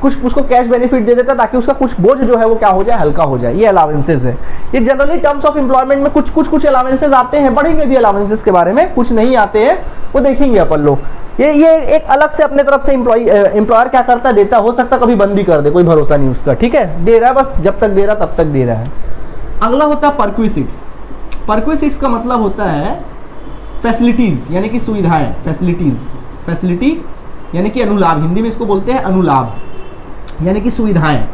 कुछ उसको कैश बेनिफिट दे देता है ताकि उसका कुछ बोझ जो है वो क्या हो जाए, हल्का हो जाए। ये अलावेंसेज है। ये जनरली टर्म्स ऑफ एम्प्लॉयमेंट में कुछ अलावेंसेज आते हैं, बढ़ेंगे भी अलावेंसेज के बारे में, कुछ नहीं आते हैं वो देखेंगे अपन लोग। ये एक अलग से अपने तरफ से एम्प्लॉयर क्या करता है, देता, हो सकता कभी बंद भी कर दे, कोई भरोसा नहीं उसका, ठीक है, दे रहा है बस, जब तक दे रहा तब तक दे रहा है। अगला होता है परक्विसिट्स। परक्विसिट्स का मतलब होता है फैसिलिटीज, यानी कि सुविधाएं, फैसिलिटी यानी कि अनुलाभ, हिंदी में इसको बोलते हैं अनुलाभ, यानी कि सुविधाएं।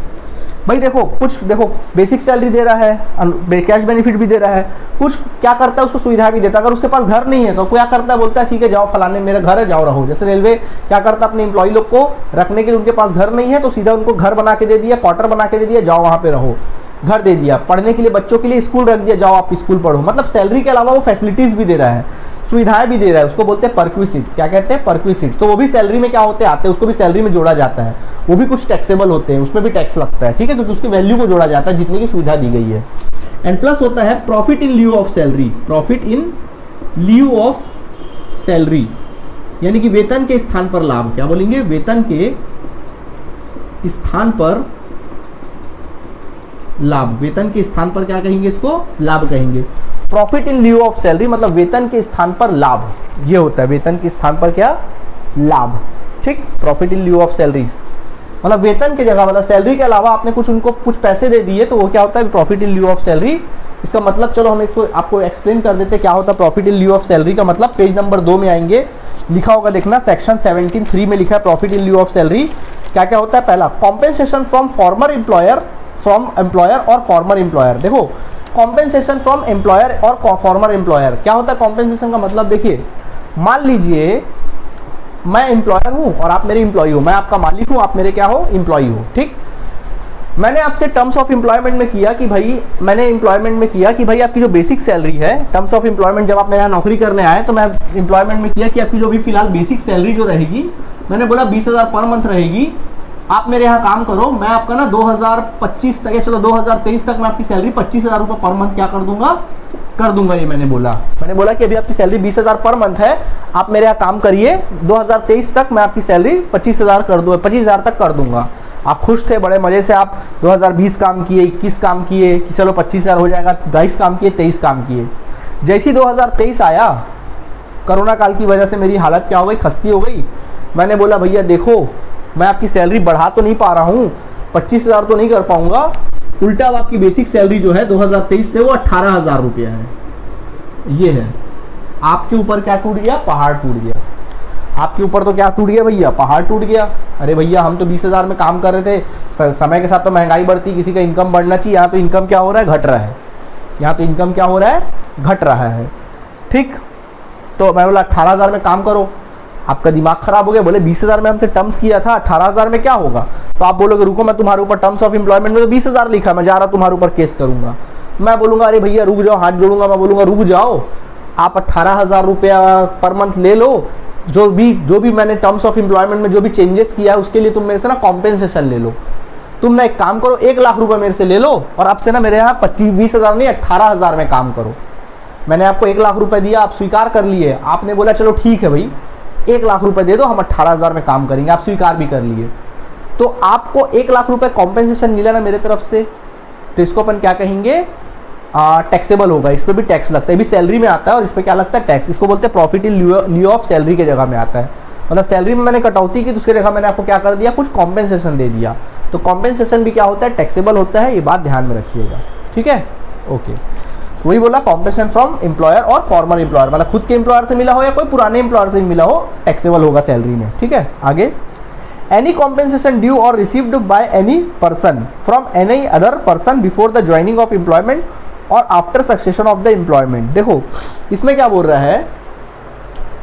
भाई देखो कुछ देखो बेसिक सैलरी दे रहा है, कैश बेनिफिट भी दे रहा है, कुछ क्या करता है उसको सुविधा भी देता है। अगर उसके पास घर नहीं है तो क्या करता है, बोलता है ठीक है जाओ फलाने मेरा घर है, जाओ रहो। जैसे रेलवे क्या करता है अपने एम्प्लॉय लोग को रखने के लिए, उनके पास घर नहीं है तो सीधा उनको घर बना के दे दिया, क्वार्टर बना के दे दिया, जाओ वहाँ पे रहो, घर दे दिया। पढ़ने के लिए बच्चों के लिए स्कूल रख दिया, जाओ आप स्कूल पढ़ो। मतलब सैलरी के अलावा वो फैसिलिटीज भी दे रहा है, सुविधाएं भी दे रहा है, उसको बोलते हैं परक्विसिट्स। क्या कहते हैं? परक्विसिट्स। तो वो भी सैलरी में क्या होते आते हैं, उसको भी सैलरी में जोड़ा जाता है, वो भी कुछ टैक्सेबल होते हैं, उसमें भी टैक्स लगता है, ठीक है, तो उसकी वैल्यू को जोड़ा जाता है जितनी की सुविधा दी गई है। एंड प्लस होता है profit in lieu of salary. Profit in lieu of salary यानी कि वेतन के स्थान पर लाभ। क्या बोलेंगे? वेतन के स्थान पर लाभ। वेतन के स्थान पर क्या कहेंगे? इसको लाभ कहेंगे। Profit in lieu of salary मतलब वेतन के स्थान पर लाभ, ये होता है। वेतन के स्थान पर क्या? लाभ, ठीक। Profit in lieu of salary मतलब वेतन के जगह, मतलब सैलरी के अलावा आपने कुछ उनको कुछ पैसे दे दिए तो वो क्या होता है? Profit in lieu of salary. इसका मतलब चलो हम इसको आपको एक्सप्लेन कर देते हैं क्या होता है profit in lieu of salary का मतलब। पेज नंबर 2 में आएंगे, लिखा होगा देखना, सेक्शन 17(3) में लिखा है profit in lieu of salary. क्या क्या होता है? पहला, compensation from farmer employer, from employer और फॉर्मर एम्प्लॉयर। देखो कॉम्पेंसेशन फ्रॉम एम्प्लॉयर और फॉर्मर एम्प्लॉयर क्या होता है? कॉम्पेंसेशन का मतलब देखिए, मान लीजिए मैं एम्प्लॉयर हूं और आप मेरे एम्प्लॉय हो, मैं आपका मालिक हूं, आप मेरे क्या हो? एम्प्लॉय हो, ठीक। मैंने आपसे टर्म्स ऑफ एम्प्लॉयमेंट में किया कि भाई, मैंने एम्प्लॉयमेंट में किया कि भाई आपकी जो बेसिक सैलरी है, टर्म्स ऑफ एम्प्लॉयमेंट जब आप मेरे यहाँ नौकरी करने आए तो मैं एम्प्लॉयमेंट में किया कि आपकी जो भी फिलहाल बेसिक सैलरी जो रहेगी, मैंने बोला 20,000 पर मंथ रहेगी, आप मेरे यहाँ काम करो, मैं आपका ना 2025 तक, चलो 2023 तक मैं आपकी सैलरी 25,000 रुपये पर मंथ क्या कर दूंगा, ये मैंने बोला कि अभी आपकी सैलरी 20,000 पर मंथ है, आप मेरे यहाँ काम करिए, 2023 तक मैं आपकी सैलरी 25,000 कर दूंगा, 25,000 तक कर दूंगा। आप खुश थे, बड़े मजे से आप 2020 काम किए, 21 काम किए, चलो 25,000 हो जाएगा, 22 काम किए, 23 काम किए। जैसी 2023 आया, कोरोना काल की वजह से मेरी हालत क्या हो गई? खस्ती हो गई। मैंने बोला भैया देखो, मैं आपकी सैलरी बढ़ा तो नहीं पा रहा हूँ, 25,000 तो नहीं कर पाऊंगा, उल्टा अब आपकी बेसिक सैलरी जो है 2023 से वो 18,000 रुपया है। ये है, आपके ऊपर क्या टूट गया? पहाड़ टूट गया। आपके ऊपर तो क्या टूट गया भैया? पहाड़ टूट गया। अरे भैया हम तो 20,000 में काम कर रहे थे, समय के साथ तो महंगाई बढ़ती, किसी का इनकम बढ़ना चाहिए, यहाँ तो इनकम क्या हो रहा है? घट रहा है। यहाँ तो इनकम क्या हो रहा है? घट रहा है, ठीक। तो मैं बोला 18,000 में काम करो, आपका दिमाग खराब हो गया। बोले 20,000 में हमसे टर्म्स किया था, 18,000 में क्या होगा? तो आप बोलोगे रुको, मैं तुम्हारे ऊपर टर्म्स ऑफ एम्प्लॉयमेंट में तो 20,000 लिखा, मैं जा रहा तुम्हारे ऊपर केस करूंगा। मैं बोलूंगा अरे भैया रुक जाओ, हाथ जोड़ूंगा, मैं बोलूंगा रुक जाओ, आप 18,000 रुपया पर मंथ ले लो, जो भी मैंने टर्म्स ऑफ एम्प्लॉयमेंट में जो भी चेंजेस किया है उसके लिए तुम मेरे से ना कॉम्पेंसेशन ले लो। तुम ना एक काम करो, 1 लाख रुपए मेरे से ले लो और आपसे ना मेरे यहाँ 20,000 नहीं 18,000 में काम करो। मैंने आपको 1 लाख रुपए दिया, आप स्वीकार कर लिए, आपने बोला चलो ठीक है भाई 1 लाख रुपए दे दो, हम 18,000 में काम करेंगे, आप स्वीकार भी कर लिए। तो आपको 1 लाख रुपए कॉम्पेंसेशन मिला ना मेरे तरफ से, तो इसको अपन क्या कहेंगे? टैक्सेबल होगा, इस पर भी टैक्स लगता है, भी सैलरी में आता है और इस पर क्या लगता है? टैक्स। इसको बोलते हैं profit in lieu of salary के जगह में आता है। मतलब सैलरी में मैंने कटौती की, दूसरी जगह मैंने आपको क्या कर दिया? कुछ कॉम्पेंसेशन दे दिया। तो कॉम्पेंसेशन भी क्या होता है? टैक्सेबल होता है, ये बात ध्यान में रखिएगा, ठीक है, ओके। वही बोला कॉम्पेंसेशन फ्रॉम एम्प्लॉयर और फॉर्मर एम्प्लॉयर, मतलब खुद के एम्प्लॉयर से मिला हो या कोई पुराने एम्प्लॉयर से मिला हो, टैक्सेबल होगा सैलरी में। ठीक है, आगे एनी कॉम्पेंसेशन ड्यू और received by any person from any other person before the joining of employment और after succession of the employment. देखो इसमें क्या बोल रहा है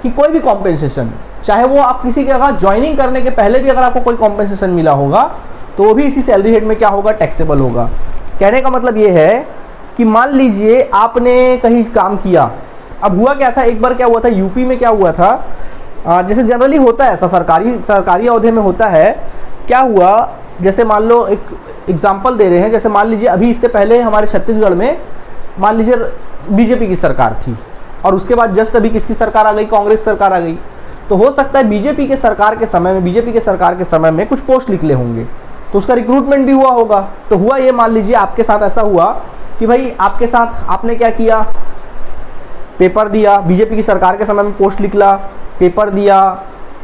कि कोई भी कॉम्पेंसेशन, चाहे वो आप किसी के अगर ज्वाइनिंग करने के पहले भी अगर आपको कोई कॉम्पेंसेशन मिला होगा तो वो भी इसी सैलरी हेड में क्या होगा, टैक्सेबल होगा। कहने का मतलब ये है कि मान लीजिए आपने कहीं काम किया, अब हुआ क्या था, एक बार क्या हुआ था यूपी में, क्या हुआ था, जैसे जनरली होता है ऐसा सरकारी अहदे में होता है, क्या हुआ, जैसे मान लो एक एग्जांपल दे रहे हैं, जैसे मान लीजिए अभी इससे पहले हमारे छत्तीसगढ़ में मान लीजिए बीजेपी की सरकार थी और उसके बाद जस्ट अभी किसकी सरकार आ गई, कांग्रेस सरकार आ गई। तो हो सकता है बीजेपी के सरकार के समय में कुछ पोस्ट निकले होंगे तो उसका रिक्रूटमेंट भी हुआ होगा। तो हुआ ये, मान लीजिए आपके साथ ऐसा हुआ कि भाई आपके साथ आपने क्या किया, पेपर दिया, बीजेपी की सरकार के समय में पोस्ट निकला, पेपर दिया,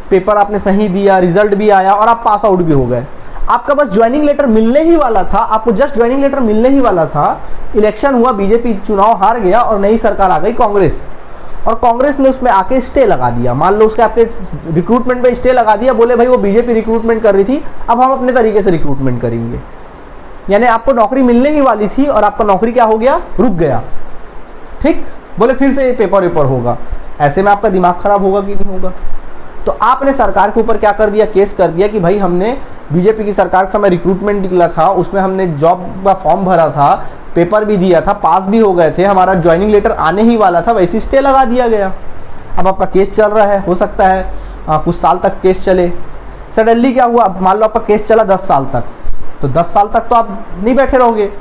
पेपर आपने सही दिया, रिजल्ट भी आया और आप पास आउट भी हो गए। आपका बस ज्वाइनिंग लेटर मिलने ही वाला था, आपको जस्ट ज्वाइनिंग लेटर मिलने ही वाला था, इलेक्शन हुआ, बीजेपी चुनाव हार गया और नई सरकार आ गई कांग्रेस, और कांग्रेस ने उसमें आके स्टे लगा दिया। मान लो उसके आपके रिक्रूटमेंट में स्टे लगा दिया, बोले भाई वो बीजेपी रिक्रूटमेंट कर रही थी, अब हम अपने तरीके से रिक्रूटमेंट करेंगे। यानी आपको नौकरी मिलने ही वाली थी और आपका नौकरी क्या हो गया, रुक गया। ठीक, बोले फिर से पेपर वेपर होगा, ऐसे में आपका दिमाग खराब होगा कि नहीं होगा। तो आपने सरकार के ऊपर क्या कर दिया, केस कर दिया कि भाई हमने बीजेपी की सरकार के समय रिक्रूटमेंट निकला था, उसमें हमने जॉब का फॉर्म भरा था, पेपर भी दिया था, पास भी हो गए थे, हमारा ज्वाइनिंग लेटर आने ही वाला था, वैसे स्टे लगा दिया गया। अब आपका केस चल रहा है, हो सकता है कुछ साल तक केस चले। सडनली क्या हुआ, मान लो आपका केस चला 10 साल तक, तो 10 साल तक तो आप नहीं बैठे रहोगे,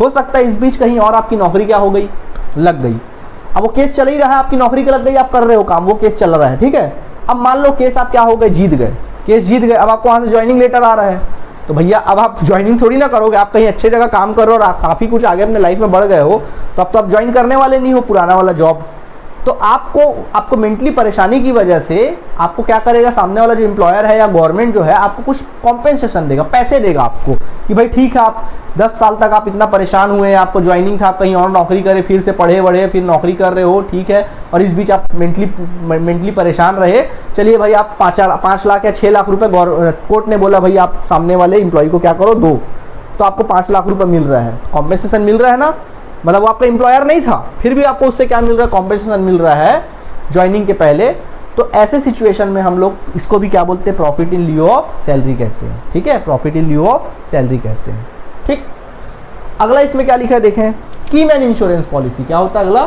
हो सकता है इस बीच कहीं और आपकी नौकरी क्या हो गई, लग गई। अब वो केस चल ही रहा है, आपकी नौकरी का लग गई, आप कर रहे हो काम, वो केस चल रहा है, ठीक है। अब मान लो केस आप क्या हो गए, जीत गए, केस जीत गए, अब आपको वहां से ज्वाइनिंग लेटर आ रहा है, तो भैया अब आप ज्वाइनिंग थोड़ी ना करोगे, आप कहीं अच्छे जगह काम कर रहे हो और आप काफी कुछ आगे अपने लाइफ में बढ़ गए हो, तो अब तो आप ज्वाइन करने वाले नहीं हो पुराना वाला जॉब। तो आपको मेंटली परेशानी की वजह से आपको क्या करेगा, सामने वाला जो एम्प्लॉयर है या गवर्नमेंट जो है आपको कुछ कॉम्पेंसेशन देगा, पैसे देगा आपको कि भाई ठीक है, आप 10 साल तक आप इतना परेशान हुए, आपको ज्वाइनिंग था, आप कहीं और नौकरी करे, फिर से पढ़े बढ़े, फिर नौकरी कर रहे हो, ठीक है, और इस बीच आप मेंटली परेशान रहे, चलिए भाई आप 5 लाख या 6 लाख रुपए कोर्ट ने बोला भाई आप सामने वाले एम्प्लॉय को क्या करो, दो, तो आपको 5 लाख रुपए मिल रहा है, कॉम्पेंसेशन मिल रहा है ना, मतलब वो आपका एम्प्लॉयर नहीं था, फिर भी आपको उससे क्या मिल रहा है, कॉम्पेंसेशन मिल रहा है ज्वाइनिंग के पहले। तो ऐसे सिचुएशन में हम लोग इसको भी क्या बोलते हैं, प्रॉफिट इन लिeu ऑफ सैलरी कहते हैं, ठीक है, प्रॉफिट इन लिeu ऑफ सैलरी कहते हैं। ठीक, अगला इसमें क्या लिखा है देखें, की मैन इंश्योरेंस पॉलिसी। क्या होता है अगला,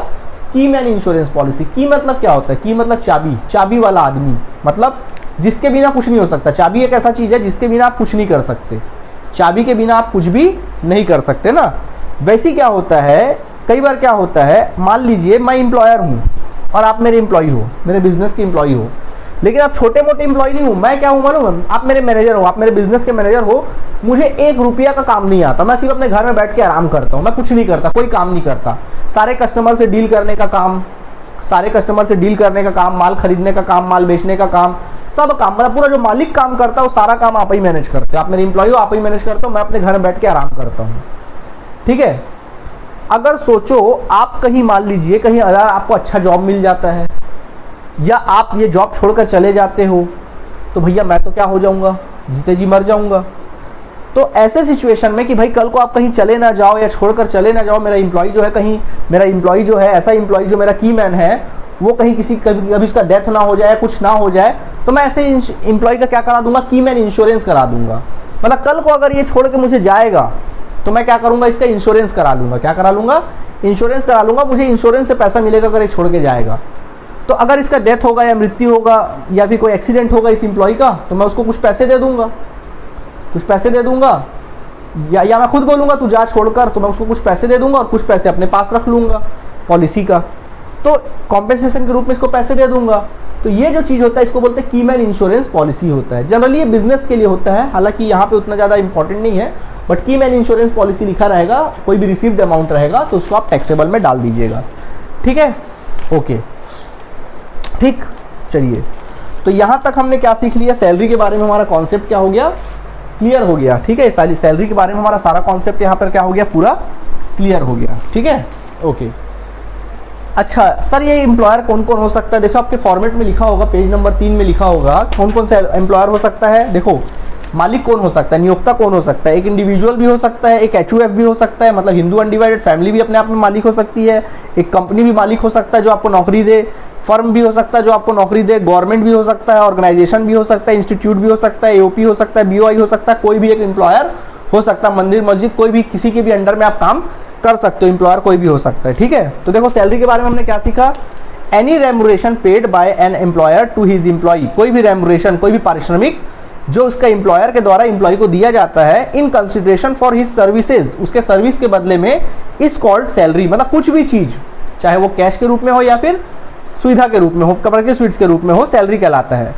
की मैन इंश्योरेंस पॉलिसी। की मतलब क्या होता है, की मतलब चाबी, चाबी वाला आदमी, मतलब जिसके बिना कुछ नहीं हो सकता। चाबी एक ऐसा चीज है जिसके बिना आप कुछ नहीं कर सकते, चाबी के बिना आप कुछ भी नहीं कर सकते ना। वैसे क्या होता है, कई बार क्या होता है, मान लीजिए मैं एम्प्लॉयर हूँ और आप मेरे एम्प्लॉय हो, मेरे बिजनेस के एम्प्लॉय हो, लेकिन आप छोटे मोटे एम्प्लॉय नहीं हो। मैं क्या हूँ मालूम, आप मेरे मैनेजर हो, आप मेरे बिजनेस के मैनेजर हो, मुझे 1 रुपया का काम नहीं आता, मैं सिर्फ अपने घर में बैठ के आराम करता हूँ, मैं कुछ नहीं करता, कोई काम नहीं करता। सारे कस्टमर से डील करने का काम, माल खरीदने का काम, माल बेचने का काम, सब काम, मतलब पूरा जो मालिक काम करता है वो सारा काम आप ही मैनेज करते हो। आप मेरे एम्प्लॉय हो, आप ही मैनेज करते हो, मैं अपने घर में बैठ के आराम करता हूँ, ठीक है। अगर सोचो आप कहीं मान लीजिए कहीं अगर आपको अच्छा जॉब मिल जाता है या आप ये जॉब छोड़कर चले जाते हो, तो भैया मैं तो क्या हो जाऊंगा, जीते जी मर जाऊंगा। तो ऐसे सिचुएशन में कि भाई कल को आप कहीं चले ना जाओ या छोड़कर चले ना जाओ, मेरा एम्प्लॉय जो है कहीं, मेरा एम्प्लॉय जो है ऐसा एम्प्लॉय जो मेरा की मैन है वो कहीं किसी कभी उसका डेथ ना हो जाए, कुछ ना हो जाए, तो मैं ऐसे एम्प्लॉय का क्या करा दूंगा, की मैन इंश्योरेंस करा दूंगा। मतलब कल को अगर ये छोड़ के मुझे जाएगा तो मैं क्या करूंगा, इसका इंश्योरेंस करा लूंगा। क्या करा लूंगा, इंश्योरेंस करा लूंगा, मुझे इंश्योरेंस से पैसा मिलेगा अगर ये छोड़ के जाएगा। तो अगर इसका डेथ होगा या मृत्यु होगा या फिर कोई एक्सीडेंट होगा इस एम्प्लॉय का, तो मैं उसको कुछ पैसे दे दूंगा, या मैं खुद बोलूंगा तू जा छोड़कर, तो मैं उसको कुछ पैसे दे दूंगा और कुछ पैसे अपने पास रख लूंगा पॉलिसी का, तो कॉम्पेंसेशन के रूप में इसको पैसे दे दूंगा। तो ये जो चीज होता है इसको बोलते हैं की मैन इंश्योरेंस पॉलिसी होता है। जनरली ये बिजनेस के लिए होता है, हालांकि यहाँ पे उतना ज्यादा इंपॉर्टेंट नहीं है, बट की मैन इंश्योरेंस पॉलिसी लिखा रहेगा, कोई भी रिसीव्ड अमाउंट रहेगा तो उसको आप टैक्सेबल में डाल दीजिएगा, ठीक है, ओके, ठीक। चलिए, तो यहाँ तक हमने क्या सीख लिया, सैलरी के बारे में हमारा कॉन्सेप्ट क्या हो गया, क्लियर हो गया, ठीक है। सैलरी के बारे में हमारा सारा कॉन्सेप्ट यहाँ पर क्या हो गया, पूरा क्लियर हो गया, ठीक है, ओके। अच्छा सर ये एम्प्लॉयर कौन कौन हो सकता है, देखो आपके फॉर्मेट में लिखा होगा, पेज नंबर 3 में लिखा होगा कौन कौन सा एम्प्लॉयर हो सकता है। देखो मालिक कौन हो सकता है, नियोक्ता कौन हो सकता है, एक इंडिविजुअल भी हो सकता है, एक एचयूएफ भी हो सकता है, मतलब हिंदू अनडिवाइडेड फैमिली भी अपने आप में मालिक हो सकती है, एक कंपनी भी मालिक हो सकता है जो आपको नौकरी दे, फर्म भी हो सकता है जो आपको नौकरी दे, गवर्नमेंट भी हो सकता है, ऑर्गेनाइजेशन भी हो सकता है, इंस्टीट्यूट भी हो सकता है, एओपी हो सकता है, बीओआई हो सकता है, कोई भी एक एम्प्लॉयर हो सकता है, मंदिर मस्जिद कोई भी, किसी के भी अंडर में आप काम कर सकते हो, एम्प्लॉयर कोई भी हो सकता है। ठीक है, तो देखो सैलरी के बारे में हमने क्या सीखा, any remuneration paid by an employer to his employee, कोई भी रेमुरेशन कोई भी पारिश्रमिक जो उसका एम्प्लॉयर के द्वारा एम्प्लॉय को दिया जाता है in consideration for his services, उसके सर्विस के बदले में, इज कॉल्ड सैलरी, मतलब कुछ भी चीज चाहे वो कैश के रूप में हो या फिर सुविधा के रूप में हो, कपड़े के स्वीट्स के रूप में हो, सैलरी कहलाता है।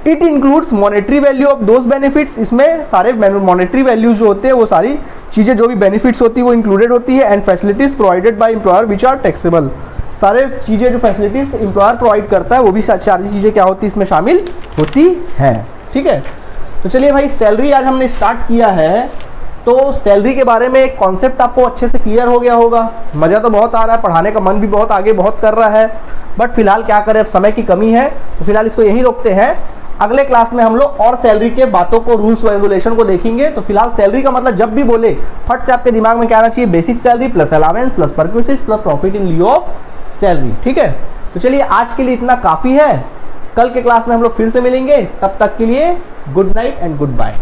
It includes monetary value of those benefits, इसमें सारे मॉनेटरी वैल्यूज जो होते हैं वो सारी चीजें जो भी बेनिफिट्स होती है वो इंक्लूडेड होती है। And facilities provided by employer which are taxable, सारे चीजें जो फैसिलिटीज एम्प्लॉयर प्रोवाइड करता है वो भी सारी चीजें क्या होती है इसमें शामिल होती है। ठीक है, तो चलिए भाई सैलरी आज हमने स्टार्ट किया है, तो सैलरी के बारे में एक कॉन्सेप्ट आपको अच्छे से क्लियर हो गया होगा, मजा तो बहुत आ रहा है, पढ़ाने का मन भी बहुत आगे बहुत कर रहा है, बट फिलहाल क्या करें अब समय की कमी है, तो फिलहाल इसको यही रोकते हैं। अगले क्लास में हम लोग और सैलरी के बातों को, रूल्स रेगुलेशन को देखेंगे। तो फिलहाल सैलरी का मतलब जब भी बोले फट से आपके दिमाग में क्या आना चाहिए, basic salary plus allowance plus perquisite plus profit in Leo of salary. ठीक है, तो चलिए आज के लिए इतना काफी है, कल के क्लास में हम लोग फिर से मिलेंगे, तब तक के लिए good night and good bye.